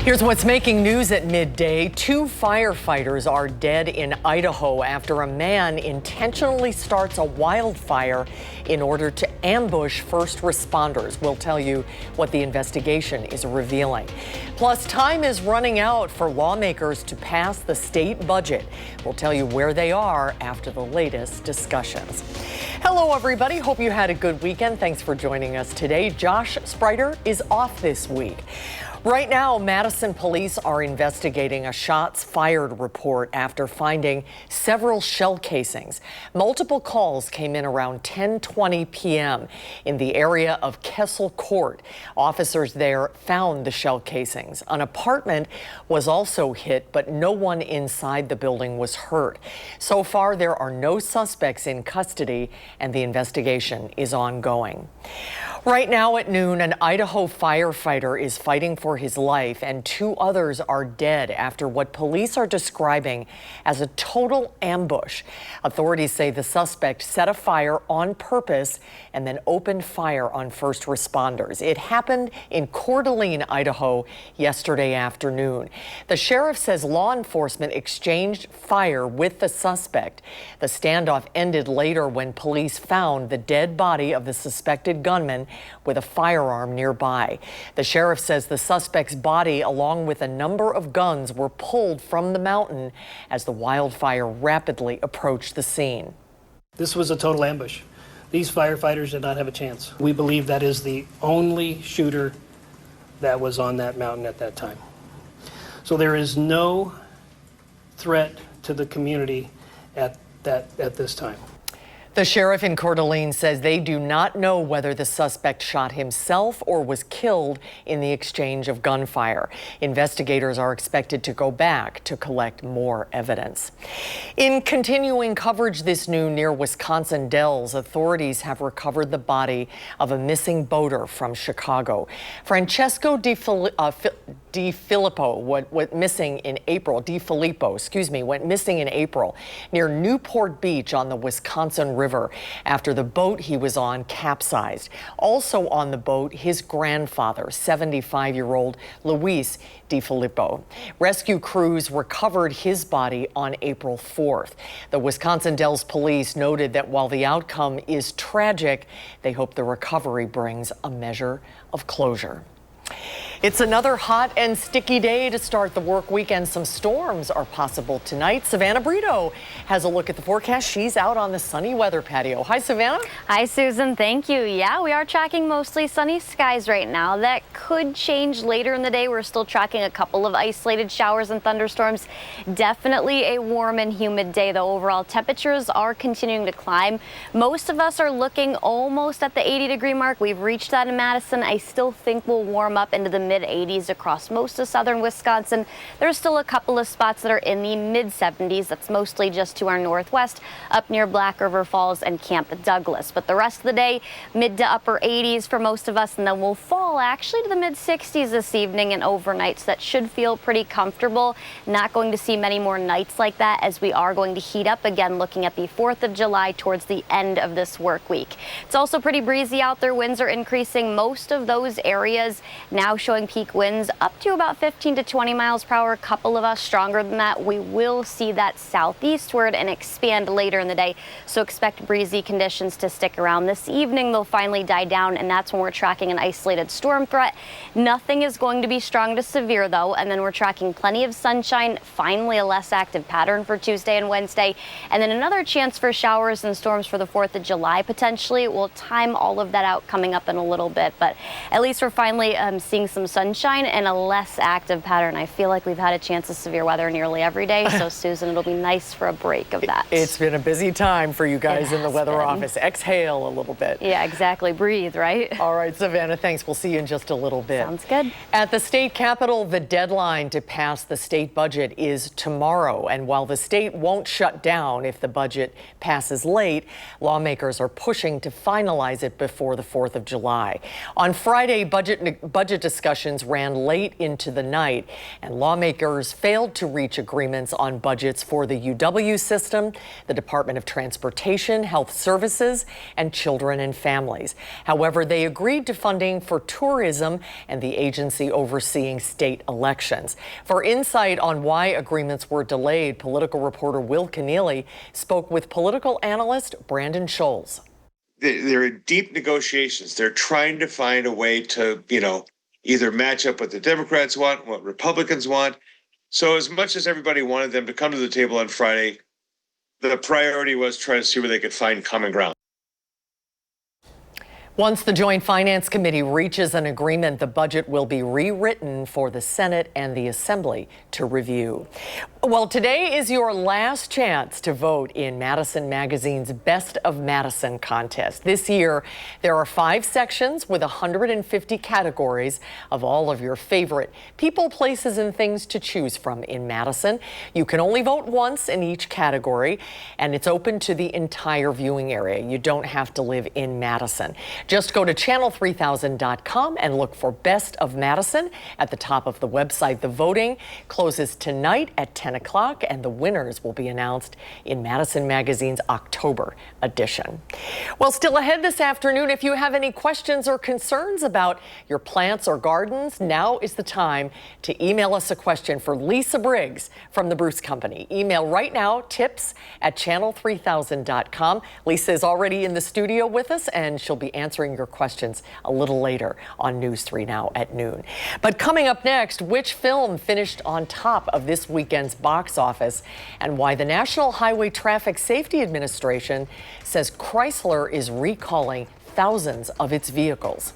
Here's what's making news at midday. 2 firefighters are dead in Idaho after a man intentionally starts a wildfire in order to ambush first responders. We'll tell you what the investigation is revealing. Plus, time is running out for lawmakers to pass the state budget. We'll tell you where they are after the latest discussions. Hello, everybody. Hope you had a good weekend. Thanks for joining us today. Josh Spreiter is off this week. Right now, Madison police are investigating a shots fired report after finding several shell casings. Multiple calls came in around 10:20 p.m. in the area of Kessel Court. Officers there found the shell casings. An apartment was also hit, but no one inside the building was hurt. So far, there are no suspects in custody, and the investigation is ongoing. Right now at noon, an Idaho firefighter is fighting for his life, and 2 others are dead after what police are describing as a total ambush. Authorities say the suspect set a fire on purpose and then opened fire on first responders. It happened in Coeur d'Alene, Idaho, yesterday afternoon. The sheriff says law enforcement exchanged fire with the suspect. The standoff ended later when police found the dead body of the suspected gunman with a firearm nearby. The sheriff says the suspect's body, along with a number of guns, were pulled from the mountain as the wildfire rapidly approached the scene. This was a total ambush. These firefighters did not have a chance. We believe that is the only shooter that was on that mountain at that time. So there is no threat to the community at this time. The sheriff in Coeur d'Alene says they do not know whether the suspect shot himself or was killed in the exchange of gunfire. Investigators are expected to go back to collect more evidence. In continuing coverage this noon near Wisconsin Dells, authorities have recovered the body of a missing boater from Chicago. Francesco DiFilippo went missing in April near Newport Beach on the Wisconsin River after the boat he was on capsized. Also on the boat, his grandfather, 75-year-old Luis DiFilippo. Rescue crews recovered his body on April 4th. The Wisconsin Dells police noted that while the outcome is tragic, they hope the recovery brings a measure of closure. It's another hot and sticky day to start the work weekend. Some storms are possible tonight. Savannah Brito has a look at the forecast. She's out on the sunny weather patio. Hi, Savannah. Hi, Susan. Thank you. Yeah, we are tracking mostly sunny skies right now. That could change later in the day. We're still tracking a couple of isolated showers and thunderstorms. Definitely a warm and humid day, though. Overall temperatures are continuing to climb. Most of us are looking almost at the 80-degree mark. We've reached that in Madison. I still think we'll warm up into the mid-80s across most of southern Wisconsin. There's still a couple of spots that are in the mid-70s. That's mostly just to our northwest, up near Black River Falls and Camp Douglas. But the rest of the day, mid to upper 80s for most of us, and then we'll fall actually to the mid-60s this evening and overnight. So that should feel pretty comfortable. Not going to see many more nights like that as we are going to heat up again, looking at the 4th of July towards the end of this work week. It's also pretty breezy out there. Winds are increasing. Most of those areas now showing peak winds up to about 15 to 20 miles per hour. A couple of us stronger than that. We will see that southeastward and expand later in the day. So expect breezy conditions to stick around. This evening they'll finally die down, and that's when we're tracking an isolated storm threat. Nothing is going to be strong to severe though, and then we're tracking plenty of sunshine. Finally a less active pattern for Tuesday and Wednesday, and then another chance for showers and storms for the 4th of July potentially. We'll time all of that out coming up in a little bit, but at least we're finally seeing some sunshine and a less active pattern. I feel like we've had a chance of severe weather nearly every day, so Susan, it'll be nice for a break of that. It's been a busy time for you guys in the weather office. Exhale a little bit. Yeah, exactly. Breathe, right? All right, Savannah, thanks. We'll see you in just a little bit. Sounds good. At the state capitol, the deadline to pass the state budget is tomorrow. And while the state won't shut down if the budget passes late, lawmakers are pushing to finalize it before the 4th of July. On Friday, budget discussion sessions ran late into the night, and lawmakers failed to reach agreements on budgets for the UW system, the Department of Transportation, Health Services, and Children and Families. However, they agreed to funding for tourism and the agency overseeing state elections. For insight on why agreements were delayed, political reporter Will Keneally spoke with political analyst Brandon Scholes. They're in deep negotiations. They're trying to find a way to, either match up what the Democrats want, what Republicans want. So as much as everybody wanted them to come to the table on Friday, the priority was trying to see where they could find common ground. Once the Joint Finance Committee reaches an agreement, the budget will be rewritten for the Senate and the Assembly to review. Well, today is your last chance to vote in Madison Magazine's Best of Madison contest. This year, there are 5 sections with 150 categories of all of your favorite people, places, and things to choose from in Madison. You can only vote once in each category, and it's open to the entire viewing area. You don't have to live in Madison. Just go to channel3000.com and look for Best of Madison at the top of the website. The voting closes tonight at 10 o'clock, and the winners will be announced in Madison Magazine's October edition. Well, still ahead this afternoon, if you have any questions or concerns about your plants or gardens, now is the time to email us a question for Lisa Briggs from the Bruce Company. Email right now, tips@channel3000.com. Lisa is already in the studio with us, and she'll be answering your questions a little later on News 3 Now at noon. But coming up next, which film finished on top of this weekend's box office, and why the National Highway Traffic Safety Administration says Chrysler is recalling thousands of its vehicles.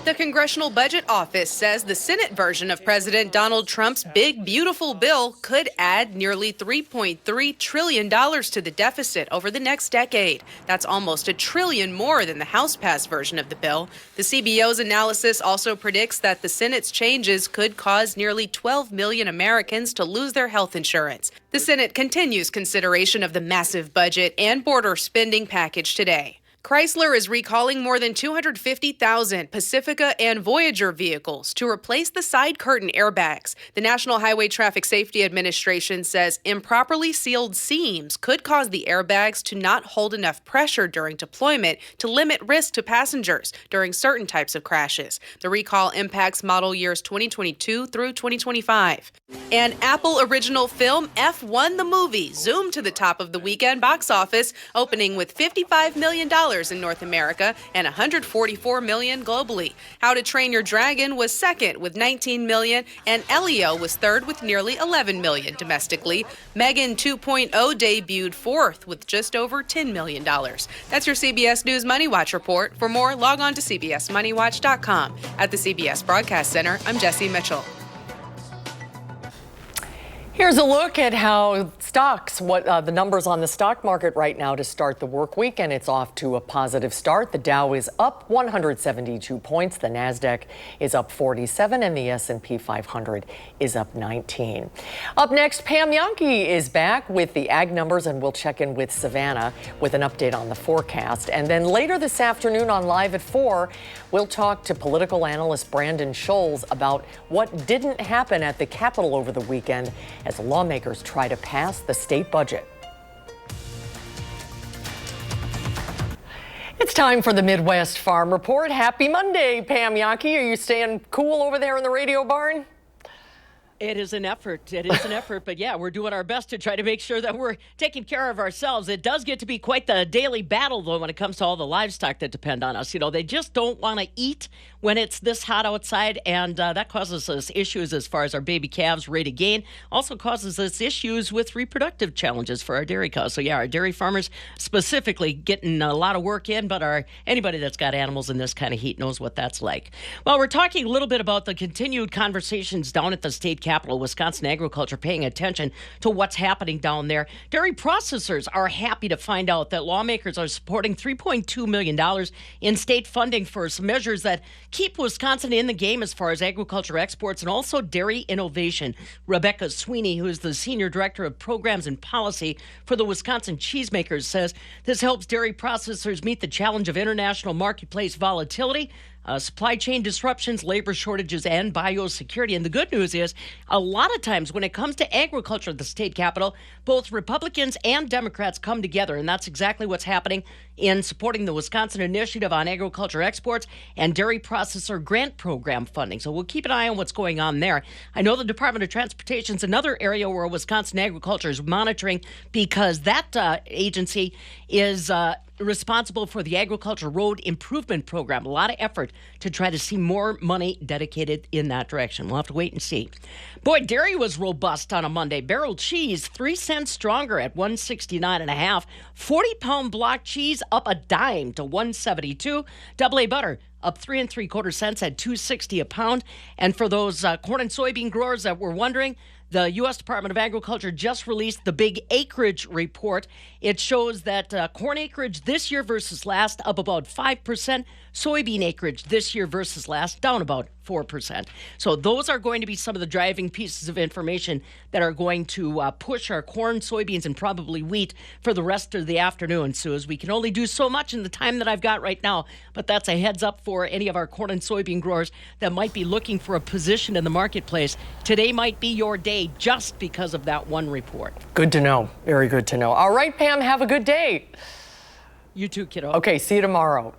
The Congressional Budget Office says the Senate version of President Donald Trump's big, beautiful bill could add nearly $3.3 trillion to the deficit over the next decade. That's almost $1 trillion more than the House-passed version of the bill. The CBO's analysis also predicts that the Senate's changes could cause nearly 12 million Americans to lose their health insurance. The Senate continues consideration of the massive budget and border spending package today. Chrysler is recalling more than 250,000 Pacifica and Voyager vehicles to replace the side curtain airbags. The National Highway Traffic Safety Administration says improperly sealed seams could cause the airbags to not hold enough pressure during deployment to limit risk to passengers during certain types of crashes. The recall impacts model years 2022 through 2025. An Apple original film, F1 the Movie, zoomed to the top of the weekend box office, opening with $55 million in North America and $144 million globally. How to Train Your Dragon was second with $19 million, and Elio was third with nearly $11 million domestically. Megan 2.0 debuted fourth with just over $10 million. That's your CBS News Money Watch report. For more, log on to cbsmoneywatch.com. At the CBS Broadcast Center, I'm Jesse Mitchell. Here's a look at how stocks, the numbers on the stock market right now to start the work week, and it's off to a positive start. The Dow is up 172 points, the Nasdaq is up 47, and the S&P 500 is up 19. Up next, Pam Jahnke is back with the ag numbers, and we'll check in with Savannah with an update on the forecast. And then later this afternoon on Live at 4, we'll talk to political analyst Brandon Scholes about what didn't happen at the Capitol over the weekend as lawmakers try to pass the state budget. It's time for the Midwest Farm Report. Happy Monday, Pam Jahnke. Are you staying cool over there in the radio barn? It is an effort. It is an effort. But yeah, we're doing our best to try to make sure that we're taking care of ourselves. It does get to be quite the daily battle, though, when it comes to all the livestock that depend on us. You know, they just don't want to eat when it's this hot outside, and that causes us issues as far as our baby calves' rate of gain. Also causes us issues with reproductive challenges for our dairy cows. So yeah, our dairy farmers specifically getting a lot of work in, but anybody that's got animals in this kind of heat knows what that's like. Well, we're talking a little bit about the continued conversations down at the state capital, Wisconsin Agriculture, paying attention to what's happening down there. Dairy processors are happy to find out that lawmakers are supporting $3.2 million in state funding for some measures that keep Wisconsin in the game as far as agriculture exports and also dairy innovation. Rebecca Sweeney, who is the Senior Director of Programs and Policy for the Wisconsin Cheesemakers, says this helps dairy processors meet the challenge of international marketplace volatility, supply chain disruptions, labor shortages, and biosecurity. And the good news is, a lot of times when it comes to agriculture at the state capitol, both Republicans and Democrats come together, and that's exactly what's happening in supporting the Wisconsin Initiative on Agriculture Exports and Dairy Processor Grant Program funding. So we'll keep an eye on what's going on there. I know the Department of Transportation is another area where Wisconsin Agriculture is monitoring, because that agency is responsible for the Agriculture Road Improvement Program. A lot of effort to try to see more money dedicated in that direction. We'll have to wait and see. Boy, dairy was robust on a Monday. Barrel cheese, 3 cents stronger at $1.69.5. 40-pound block cheese up a dime to $1.72. Double A butter up 3 3/4 cents at $2.60 a pound. And for those corn and soybean growers that were wondering, the U.S. Department of Agriculture just released the big acreage report. It shows that corn acreage this year versus last up about 5%. Soybean acreage this year versus last down about 4%. So those are going to be some of the driving pieces of information that are going to push our corn, soybeans, and probably wheat for the rest of the afternoon. So as we can only do so much in the time that I've got right now, but that's a heads up for any of our corn and soybean growers that might be looking for a position in the marketplace. Today might be your day just because of that one report. Good to know. Very good to know. All right, Pam, have a good day. You too, kiddo. Okay, see you tomorrow.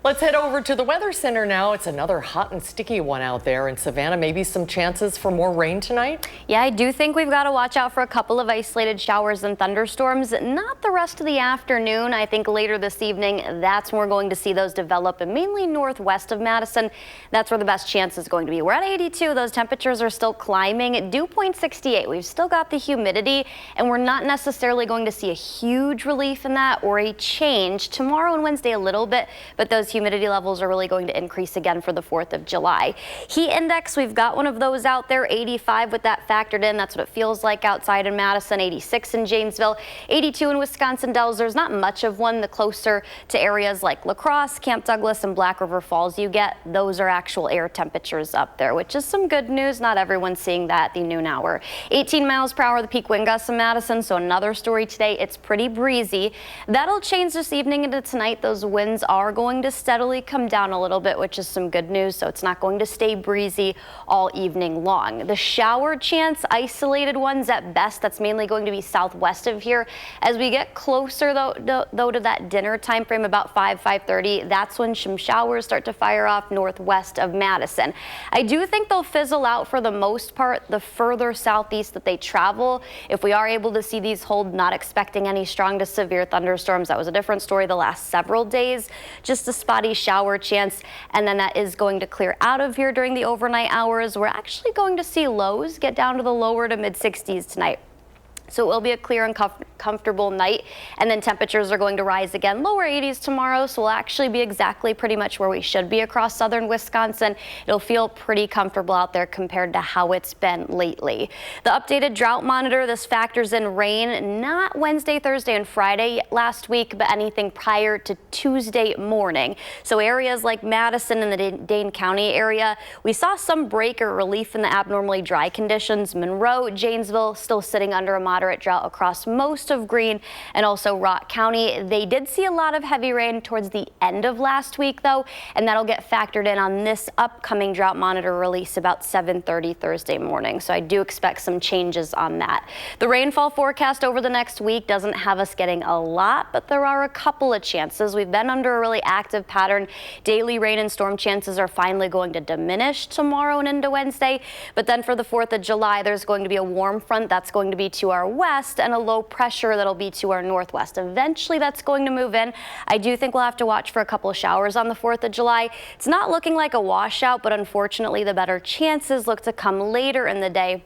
Let's head over to the Weather Center now. It's another hot and sticky one out there in Savannah. Maybe some chances for more rain tonight? Yeah, I do think we've got to watch out for a couple of isolated showers and thunderstorms. Not the rest of the afternoon. I think later this evening, that's when we're going to see those develop, and mainly northwest of Madison. That's where the best chance is going to be. We're at 82. Those temperatures are still climbing. Dew point 68. We've still got the humidity, and we're not necessarily going to see a huge relief in that or a change. Tomorrow and Wednesday a little bit, but those humidity levels are really going to increase again for the 4th of July. Heat index, we've got one of those out there, 85 with that factored in. That's what it feels like outside in Madison, 86 in Janesville, 82 in Wisconsin Dells. There's not much of one. The closer to areas like La Crosse, Camp Douglas, and Black River Falls you get, those are actual air temperatures up there, which is some good news. Not everyone's seeing that at the noon hour. 18 miles per hour, the peak wind gusts in Madison, so another story today. It's pretty breezy. That'll change this evening into tonight. Those winds are going to steadily come down a little bit, which is some good news. So it's not going to stay breezy all evening long. The shower chance, isolated ones at best. That's mainly going to be southwest of here. As we get closer though to that dinner time frame, about 5:30, that's when some showers start to fire off northwest of Madison. I do think they'll fizzle out for the most part the further southeast that they travel. If we are able to see these hold, not expecting any strong to severe thunderstorms. That was a different story the last several days. Just a spotty shower chance, and then that is going to clear out of here during the overnight hours. We're actually going to see lows get down to the lower to mid 60s tonight. So it will be a clear and comfortable night, and then temperatures are going to rise again, lower 80s tomorrow, so we'll actually be exactly pretty much where we should be across southern Wisconsin. It'll feel pretty comfortable out there compared to how it's been lately. The updated drought monitor, this factors in rain, not Wednesday, Thursday, and Friday last week, but anything prior to Tuesday morning. So areas like Madison and the Dane County area, we saw some break or relief in the abnormally dry conditions. Monroe, Janesville, still sitting under a moderate drought across most of Greene and also Rock County. They did see a lot of heavy rain towards the end of last week, though, and that'll get factored in on this upcoming drought monitor release about 7:30 Thursday morning. So I do expect some changes on that. The rainfall forecast over the next week doesn't have us getting a lot, but there are a couple of chances. We've been under a really active pattern. Daily rain and storm chances are finally going to diminish tomorrow and into Wednesday, but then for the 4th of July, there's going to be a warm front that's going to be to our west and a low pressure that'll be to our northwest. Eventually that's going to move in. I do think we'll have to watch for a couple of showers on the 4th of July. It's not looking like a washout, but unfortunately the better chances look to come later in the day.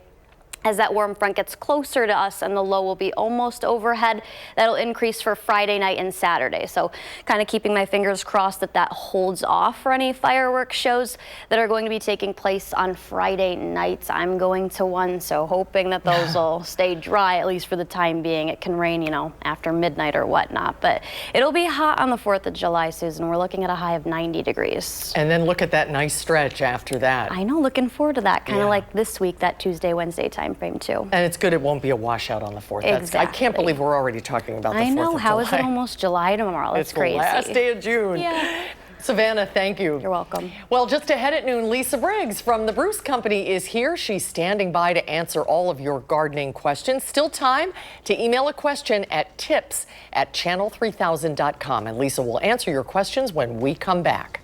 As that warm front gets closer to us and the low will be almost overhead, that'll increase for Friday night and Saturday. So kind of keeping my fingers crossed that that holds off for any fireworks shows that are going to be taking place on Friday nights. I'm going to one, so hoping that those will stay dry, at least for the time being. It can rain, you know, after midnight or whatnot, but it'll be hot on the 4th of July, Susan. We're looking at a high of 90 degrees. And then look at that nice stretch after that. I know, looking forward to that, kind of like this week, that Tuesday, Wednesday time frame too. And it's good it won't be a washout on the 4th. Exactly. I can't believe we're already talking about the 4th of July. I know, how is it almost July tomorrow? That's crazy. It's the last day of June. Yeah. Savannah, thank you. You're welcome. Well, just ahead at noon, Lisa Briggs from the Bruce Company is here. She's standing by to answer all of your gardening questions. Still time to email a question at tips@channel3000.com, and Lisa will answer your questions when we come back.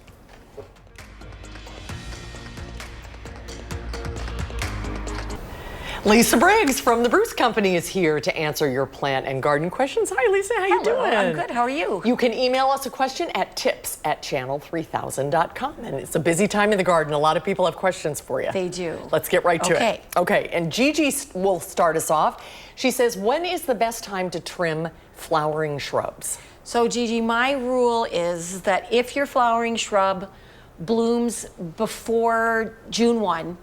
Lisa Briggs from the Bruce Company is here to answer your plant and garden questions. Hi, Lisa. How you doing? I'm good. How are you? You can email us a question at tips@channel3000.com. And it's a busy time in the garden. A lot of people have questions for you. They do. Let's get right to Okay. it. Okay. And Gigi will start us off. She says, when is the best time to trim flowering shrubs? So, Gigi, my rule is that if your flowering shrub blooms before June 1,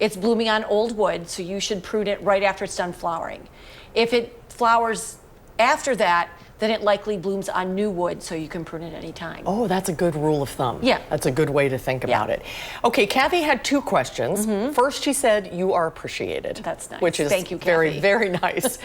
it's blooming on old wood, so you should prune it right after it's done flowering. If it flowers after that, then it likely blooms on new wood, so you can prune it anytime. Oh, that's a good rule of thumb. Yeah. That's a good way to think about it. Okay, Kathy had 2 questions. First, she said, you are appreciated. That's nice. Which is Thank you, very, Kathy. very nice.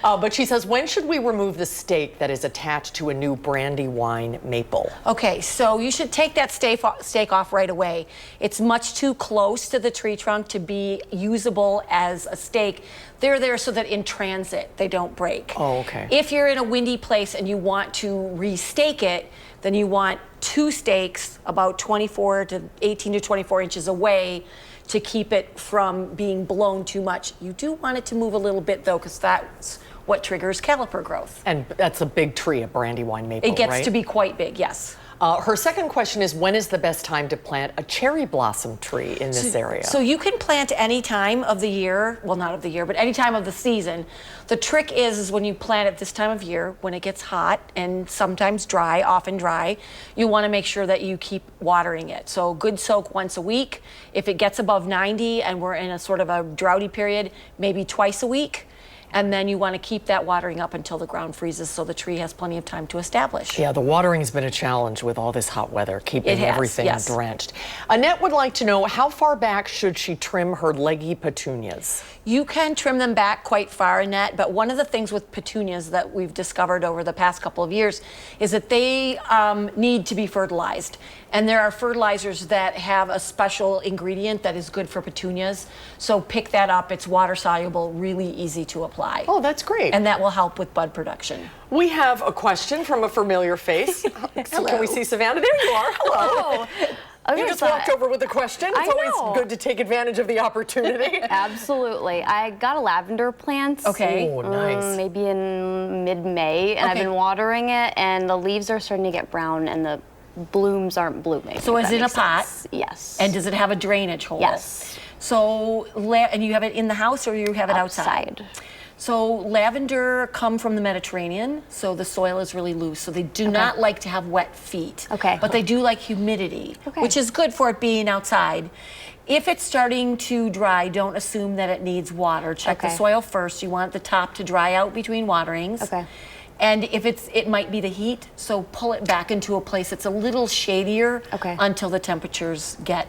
But she says, when should we remove the stake that is attached to a new Brandywine maple? Okay, so you should take that stake off right away. It's much too close to the tree trunk to be usable as a stake. They're there so that in transit, they don't break. Oh, okay. If you're in a windy place and you want to restake it, then you want 2 stakes about 18 to 24 inches away to keep it from being blown too much. You do want it to move a little bit though, because that's what triggers caliper growth. And that's a big tree, a Brandywine maple, It gets right? to be quite big, yes. Her second question is, when is the best time to plant a cherry blossom tree in this area? So you can plant any time of the year, well, not of the year, but any time of the season. The trick is when you plant it this time of year, when it gets hot and sometimes dry, often dry, you want to make sure that you keep watering it. So good soak once a week. If it gets above 90 and we're in a sort of a droughty period, maybe twice a week. And then you want to keep that watering up until the ground freezes so the tree has plenty of time to establish. Yeah, the watering's been a challenge with all this hot weather, keeping It has, everything yes. drenched. Annette would like to know, how far back should she trim her leggy petunias? You can trim them back quite far, Annette, but one of the things with petunias that we've discovered over the past couple of years is that they need to be fertilized. And there are fertilizers that have a special ingredient that is good for petunias. So pick that up. It's water soluble, really easy to apply. Oh, that's great. And that will help with bud production. We have a question from a familiar face. Can we see Savannah? There you are. Hello. You just walked over with a question. It's always good to take advantage of the opportunity. Absolutely. I got a lavender plant. Okay. Oh, nice. Maybe in mid-May, and I've been watering it, and the leaves are starting to get brown, and the blooms aren't blooming. So if is that it in a makes pot? sense. Yes. And does it have a drainage hole? Yes. So, and you have it in the house or you have it outside? So lavender come from the Mediterranean, so the soil is really loose. So they do not like to have wet feet. Okay. But they do like humidity, which is good for it being outside. If it's starting to dry, don't assume that it needs water. Check the soil first. You want the top to dry out between waterings. Okay. And if it might be the heat, so pull it back into a place that's a little shadier until the temperatures get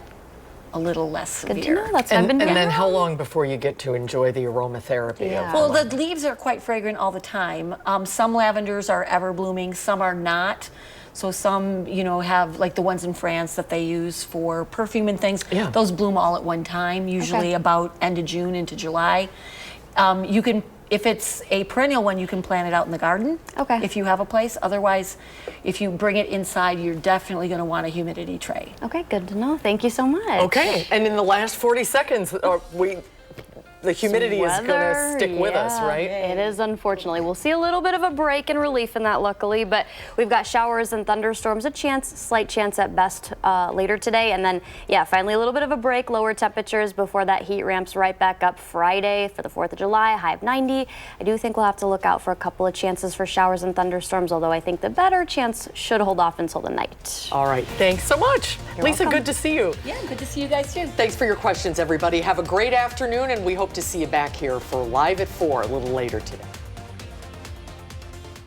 a little less severe. Good to know. That's what I've been doing. And then how long before you get to enjoy the aromatherapy? Yeah. Well, the leaves are quite fragrant all the time. Some lavenders are ever blooming, some are not. So some, have like the ones in France that they use for perfume and things. Yeah. Those bloom all at one time, usually about end of June into July. You can, if it's a perennial one, you can plant it out in the garden. Okay. If you have a place. Otherwise, if you bring it inside, you're definitely going to want a humidity tray. Okay, good to know. Thank you so much. Okay, and in the last 40 seconds, the humidity is going to stick with us, right? It is, unfortunately. We'll see a little bit of a break and relief in that, luckily, but we've got showers and thunderstorms, slight chance at best later today. And then, yeah, finally a little bit of a break, lower temperatures before that heat ramps right back up Friday for the 4th of July, high of 90. I do think we'll have to look out for a couple of chances for showers and thunderstorms, although I think the better chance should hold off until the night. All right. Thanks so much. You're Lisa, welcome. good to see you. Yeah, good to see you guys too. Thanks for your questions, everybody. Have a great afternoon, and we hope to see you back here for Live at 4 a little later today.